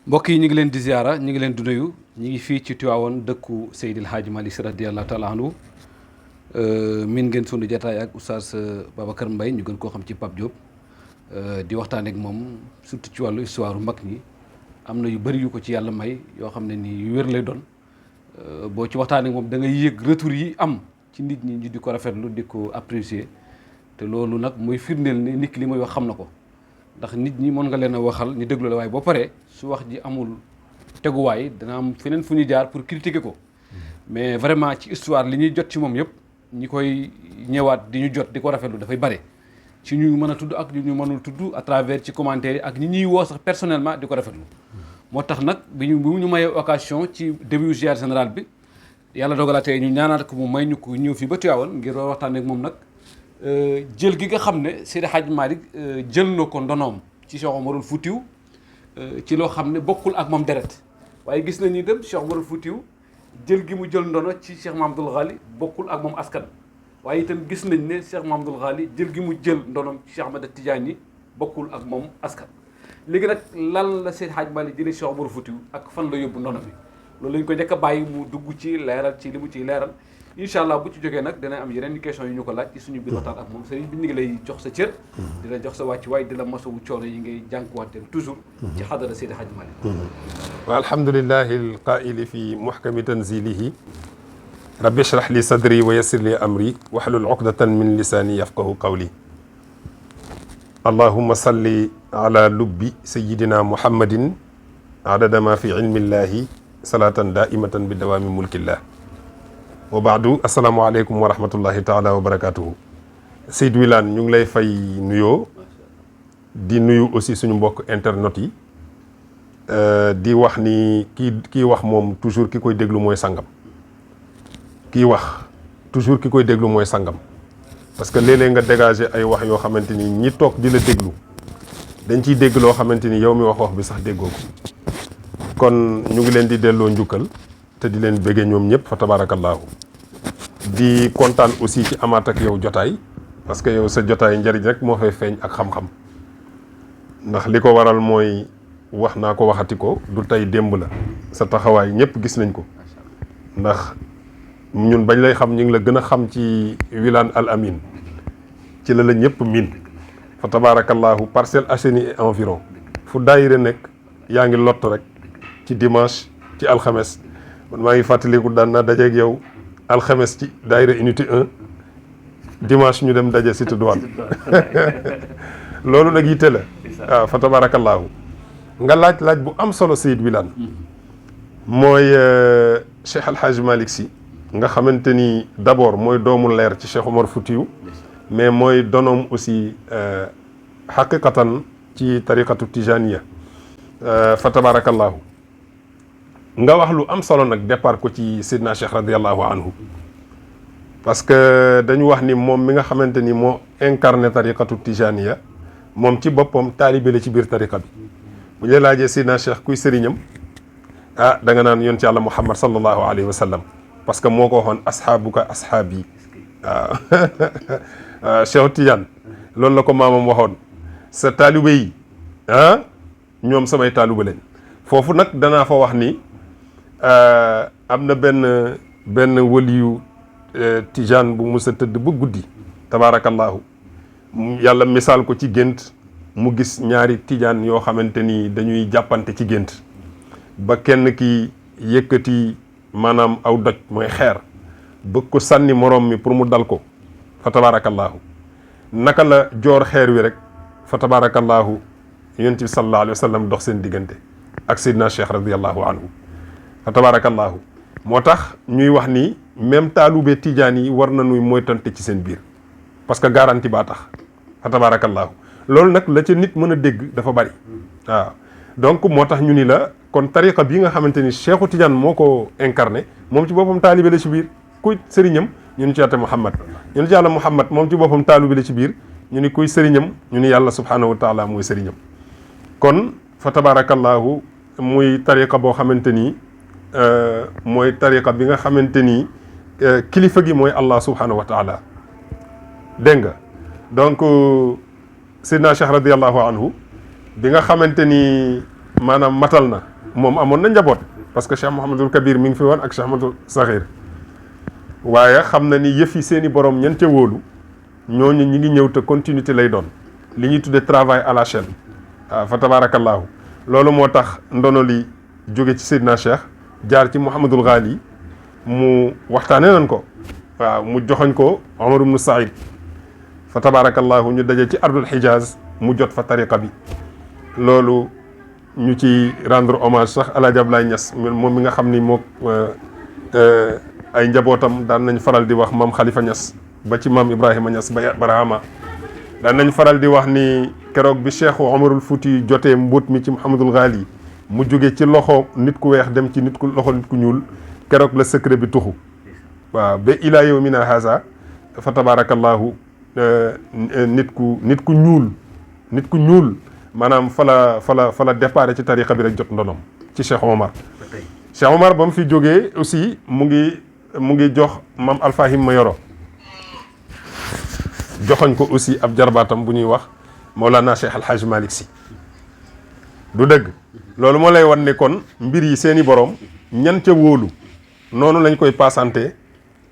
mbokk yi ñu ngi leen di ziara ñu ngi leen di nuyu ñu ngi fii ci Tivaouane dëkku Seydil Hadji Malick Sy radiyallahu taala anhu min ngeen sunu jataay ak oustaz Babacar Mbaye ñu gën koo xam ci Pape Diop di waxtaan ak moom surtout ci wàllu histoire mag ñi am na yu bëri yu ko ci yàlla may yoo xam ne nii yu wér lay doon boo ci waxtaan ak moom da ngay yëg retour yi am ci nit ñi ñu di ko rafetlu di ko apprécier te loolu nag mooy firndeel ne nit ki li muy wax xam na ko ndax nit ñi mën nga leen a waxal ñu déglu la waaye boo paree su wax ji amul teguwaay dana am feneen fu ñu jaar pour critiquer ko mais vraiment ci histoire li ñuy jot ci moom yëpp ñi koy ñëwaat di ñu jot di ko rafetlu dafay bare ci ñu mën a tudd ak ñu mënul tudd à travers ci commentaire yi ak ñi ñuy woo sax personnellement di ko rafetlu moo tax nag bi ñu mayee occasion ci début ziar général bi yàlla dogalaatee ñu ñaanaat ko mu may ñu ko ñëw fii ba Tivaouane ngir waxtaan ak moom nag jël gi nga xam ne Seydi Hadji Malick jël na ko ndonoom ci Cheikh Omarul Foutiou ci loo xam ne bokkul ak moom deret waaye gis nañu dem Cheikh Omarul Foutiou jël gi mu jël ndono ci Cheikh Mahamadul Ghali bokkul ak moom askan waaye itam gis nañ ne Cheikh Mahamadul Ghali jël gi mu jël ndonom ci Cheikh Ahmad Tidiane bokkul ak moom askan léegi nag lan la Seydi Hadji Malick jëlee Cheikh Omarul Foutiou ak fan la yóbbu ndono bi loolu lañ ko njëkk a bàyyi mu dugg ci leeral ci li mu ciy leeral incha allah bu ci jógee nag dina am yeneen question yu ñu ko laaj ci suñu biir waxtaan ak moom sëriñ bi ñu ngi lay jox sa cër di la jox sa wàccuwaay di la masawu coono yi ngay jànkuwanteel toujours ci xadara Seydi Hadji Malick wa alhamdulillahi alqaili fi muhkami tanzilihi rabbi shrah li sadri wa yassir li amri wahlul uqdatan min lisani yafqahu qawli allahumma salli ala lubbi sayidina muhammadin adada ma fi ilmillahi salatan daimatan bi dawami mulkillah wa baadu asalaamaaleykum wa rahmatullahi taala wa barakatuhu Seydou Wilane ñu ngi lay fay nuyoo di nuyu aussi suñu mbokk internet yi di wax ni kii wax moom toujours ki koy déglu mooy sangam kii wax toujours ki koy déglu mooy sangam parce que léeg-léeg nga dégager ay wax yoo xamante ni ñi toog di la déglu dañ ciy dégg loo xamante ni yow mi wax bi sax déggoo ko kon ñu ngi leen di delloo njukkal te di leen béggee ñoom ñëpp fa tabaarakallaahu di kontaan aussi ci amaat ak yow jotaay parce que yow sa jotaay njëriñ rek moo fay feeñ ak xam-xam ndax li ko waral mooy wax naa ko waxati ko du tey démb la sa taxawaay ñëpp gis nañ ko ndax ñun bañ lay xam ñu ngi la gën a xam ci Wilane Al Amine ci la ñëpp miin fa tabaarakallaahu Parcelles Assainies et environ fu daayira nekk yaa ngi lott rek ci dimanche ci alxames man maa ngi fàttaliku daan naa dajeeg yow alxames ci daayira unité 1 dimanche ñu dem daje cité douane loolu nag yitte la waaw fa tabaarakallaahu nga laaj bu am solo Seydou Wilane mooy Cheikh Al Hadji Malick Sy nga xamante ni d'abord mooy doomu leer ci Cheikh Omar Foutiou mais mooy donoom aussi xaqiqatan ci tariqatu tijaniya fa tabaarakallaahu nga wax lu am solo nag départ ko ci Seydina Cheikh radiallahu anhu parce que dañu wax ni moom mi nga xamante ni moo incarné tariqatu tijaniya moom ci boppam taalibe la ci biir tariqa bi bu ñu laajee Seydina Cheikh kuy sëriñam da nga naan yoon ci Yàlla Muhammad sallallahu alayhi wa sallam parce que moo ko waxoon ashaabuka ashaabi waaw Cheikh Tidiane loolu la ko maamam waxoon sa taalibe yi ñoom samay taalibe leen foofu nag danaa fa wax ni am na benn waliyu tijaan bu musa tëdd ba guddi tabaarakallaahu yàlla misaal ko ci gént mu gis ñaari tijaan yoo xamante ni dañuy jàppante ci gént ba kenn ki yëkkati maanaam aw doj mooy xeer bëgg ko sànni moroom mi pour mu dal ko fa tabaarakallaahu naka la joor xeer wi rek fa tabaarakallaahu yonent bi sallallahu alayhi wa sallam dox seen diggante ak Seydina Cheikh radiallahu anhu fa tabaarakallaahu moo tax ñuy wax ni même taalube tijaan yi war nañuy moytante ci seen biir parce que garantie baa tax fa tabaarakallaahu loolu nag la ca nit mën a dégg dafa bari waaw donc moo tax ñu ni la kon tariqa bi nga xamante ni Cheikhu Tidiane moo ko incarné moom ci boppam taalibe la ci biir kuy sëriñam ñu ni ci Yàlla Muhammad ñu ni ci Yàlla Muhammad moom ci boppam taalibe la ci biir ñu ni kuy sëriñam ñu ni yàlla subhanahu wa taala mooy sëriñam kon fa tabaarakallaahu muy tariqa boo xamante ni mooy tariqa bi nga xamante ni kilifa gi mooy Allah subhanahu wa taala dégg nga donc Seydina Cheikh radiallahu anhu bi nga xamante ni maanaam matal na moom amoon na njaboot parce que Cheikh Mouhamadul Kabir mi ngi fi woon ak Cheikh Mouhamadul Sakhir waaye xam na ni yëf yi seen i borom ñan ca wóolu ñooñu ñi ngi ñëw te continuité lay doon li ñuy tuddee travail à la chaîne waaw fa tabaarakallaahu loolu moo tax ndono li jóge ci Seydina Cheikh jaar ci Mouhamadul Ghali mu waxtaane nañ ko waaw mu joxoñ ko Omar ibnu Saïd fa tabaarakallaahu ñu daje ci ardul Hijaz mu jot fa tariqa bi loolu ñu ci rendre hommage sax El Hadj Abdoulaye Niass moom mi nga xam ni moom ay njabootam daan nañ faral di wax maam Khalifa Niass ba ci maam Ibrahima Niass ba Barahama daan nañ faral di wax ni keroog bi Cheikh Omarul Fouti jotee mbóot mi ci Mouhamadul Ghali mu jóge ci loxo nit ku weex dem ci loxo nit ku ñuul keroog la secret bi tuxu waaw ba ilaa yawmina haza fa tabarakallahu nit ku ñuul maanaam fa la départ ci tariqa bi rek jot ndonom ci Cheikh Omar. Cheikh Omar ba mu fi jógee aussi mu ngi jox mam Alfahim Mayoro joxoñ ko aussi ab jarbaatam bu ñuy wax Mawlana Cheikh Al Hadj Malick Sy du dëgg loolu moo lay wan ne kon mbir yi seeni borom ñan ca wóolu noonu lañ koy passante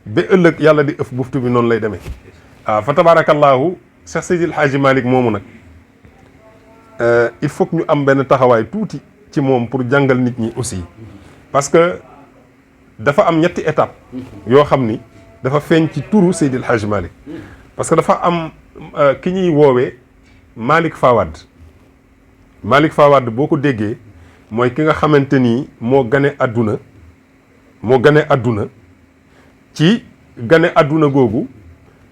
ba ëllëg yàlla di ëf buftu bi noonu lay demee waaw fa tabarakallahu Cheikh Seydil Hadji Malick moomu nag il faut que ñu am benn taxawaay tuuti ci moom pour jàngal nit ñi aussi parce que dafa am ñetti étape yoo xam ni dafa feeñ ci turu Seydil Hadji Malick parce que dafa am ki ñuy woowee Malick Fawad boo ko déggee mooy ki nga xamante ni moo gane àdduna ci gane àdduna googu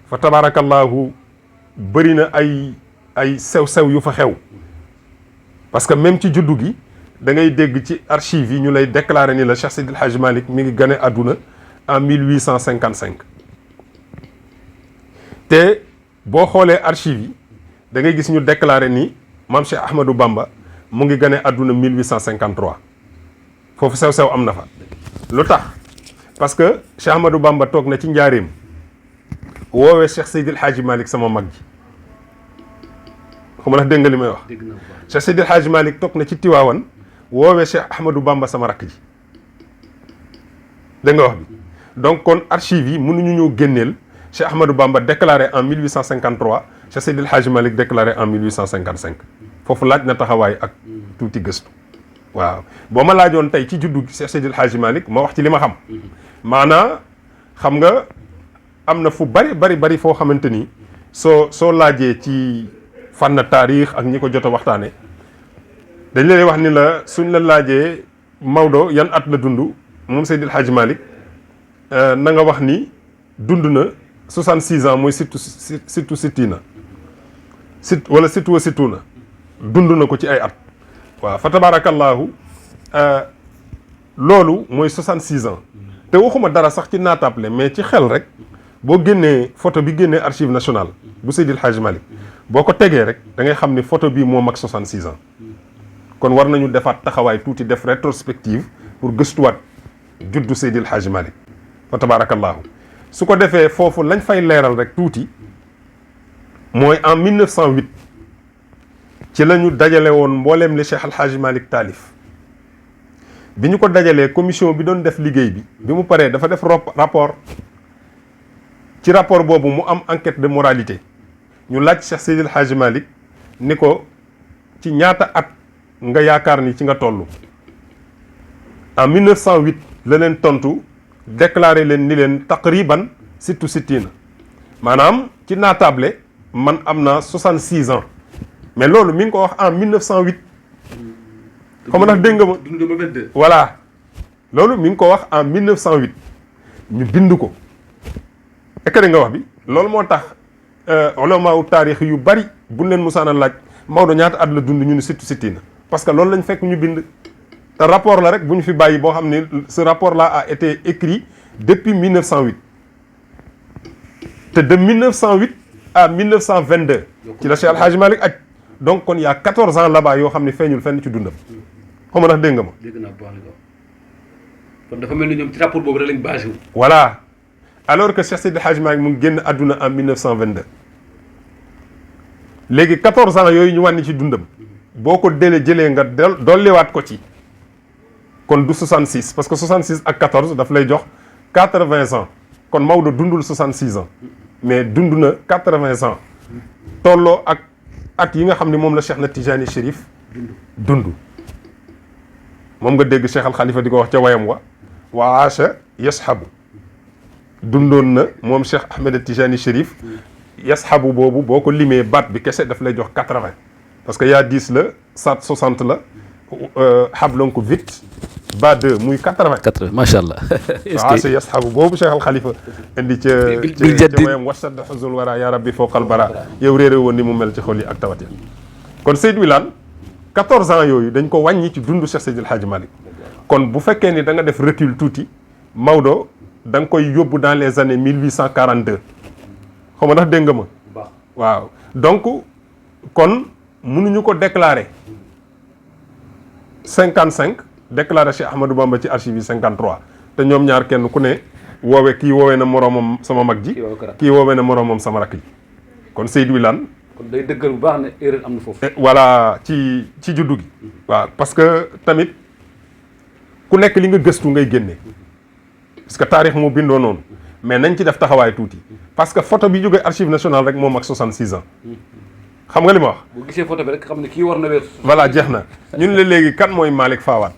fa tabarakallahu bëri na ay sew-sew yu fa xew parce que même ci juddu gi da ngay dégg ci archives yi ñu lay déclarer ni la Cheikh Seydil Hadji Malick mi ngi gane àdduna en 1855 te boo xoolee archives yi da ngay gis ñu déclarer ni maam Cheikh Ahmadou Bamba mu ngi gane àdduna 1853 foofu sew-sew am na fa lu tax parce que Cheikh Ahmadou Bamba toog na ci njaareem woowee Cheikh Seydil Hadji Malick sama mag ji xam nga dégg nga li may wax Cheikh Seydil Hadji Malick toog na ci Tiwaawan woowee Cheikh Ahmadou Bamba sama rakk ji dégg nga wax bi donc kon archives yi mënuñu ñëw génneel Cheikh Ahmadou Bamba déclaré en 1853 Cheikh Seydil Hadji Malick déclaré en 1855 foofu laaj na taxawaay ak tuuti gëstu waaw boo ma laajoon tey ci juddu Cheikh Seydil Hadji Malick ma wax ci li ma xam maanaa xam nga am na fu bari foo xamante ni soo laajee ci fànn taarix ak ñi ko jot a waxtaane dañ lay wax ni la suñ la laajee Maodo yan at la dund moom Seydil Hadji Malick na nga wax ni dund na 66 ans mooy surtout sittina wala sittu wa sittuna dund na ko ci ay at waaw fa tabarakallahu loolu mooy 66 ans te waxuma dara sax ci naatable mais ci xel rek boo génnee photo bi génnee archive nationale bu Seydil Hadji Malick boo ko tegee rek da ngay xam ni photo bii moo mag 66 ans kon war nañu defaat taxawaay tuuti def rétrospective pour gëstuwaat juddu Seydil Hadji Malick fa tabarakallahu su ko defee foofu lañ fay leeral rek tuuti mooy en 1908 ci la ñu dajale woon mbooleem li Cheikh Al Hadji Malick taalif bi ñu ko dajalee commission bi doon def liggéey bi mu paree dafa def rapport ci rapport boobu mu am enquête de moralité ñu laaj Cheikh Seydil Hadji Malick ni ko ci ñaata at nga yaakaar ni ci nga toll en 1908 la leen tontu déclaré leen ni leen taqriban sittu sittina maanaam ci naatable man am naa 66 ans mais loolu mi ngi ko wax en 1908 xam nga ndax dégg nga ma voilà loolu mi ngi ko wax en 1908 ñu bind ko ekkade nga wax bi loolu moo tax ulama u taarix yu bari buñ leen musaana laaj Maodo ñaata at la dund ñu ni sittu sittina parce que loolu lañ fekk ñu bind te rapport la rek bu ñu fi bàyyi boo xam ne ce rapport là a été écrit depuis 1908 te de 1908 à 1922 ci la Cheikh Al Hadji Malick aj donc kon y a 14 ans là-bas yoo xam ne feeñul fenn ci dundam xam nga ndax dégg nga ma. dégg naa bu baax la kon dafa mel ni ñoom ci rapport boobu rek lañ basé wu. voilà alors que Cheikh Seydi Hadji Malick mu ngi génn àdduna en 1922 léegi 14 ans yooyu ñu wàññi ci dundam boo ko jëlee nga dolliwaat ko ci kon du 66 parce que 66 ak 14 daf lay jox 80 ans kon Maodo dundul 66 ans mais dund na 80 ans tolloo ak at yi nga xam ne moom la Cheikh na Tijani Chérif dund moom nga dégg Cheikh Al Khalifa di ko wax ca wayam wa aasha yashabu dundoon na moom Cheikh Ahmed Tijani Chérif yashabu boobu boo ko limee baat bi kese daf lay jox 80 parce que yaa 10 la saat 60 la xablon ko vite ba 2 muy 80. 80 macha allah. est-ce que yashabu boobu Cheikh Al Khalifa indi ca wayam wasad xuzul wara ya rabbi fawqal bara yow réeré woon ni mu mel ci xol yi ak tawat ya kon Seydou Wilane 14 ans yooyu dañ ko wàññi ci dundu Cheikh Seydil Hadji Malick kon bu fekkee ni da nga def recul tuuti Maodo da nga koy yóbbu dans les années 1842 xaw ma ndax dégg nga ma. waaw donc kon mënuñu ko déclarer 55 déclarer Cheikh Ahmadou Bamba ci archive yi 53 te ñoom ñaar kenn ku ne kii woowee na moroomam sama mag ji kii woowee na moroomam sama rakk ji kon Seydou Wilane kon day dëggal bu baax ne erreur am na foofu. voilà ci juddu gi. waaw parce que tamit ku nekk li nga gëstu ngay génne parce que taarix moo bindoo noonu mais nañ ci def taxawaay tuuti parce que photo bi jógee archive nationale rek moom ak 66 ans xam nga li ma wax. boo gisee photo bi rek xam ne kii war na weer. voilà jeex na ñun la léegi kan mooy Malick Fawad.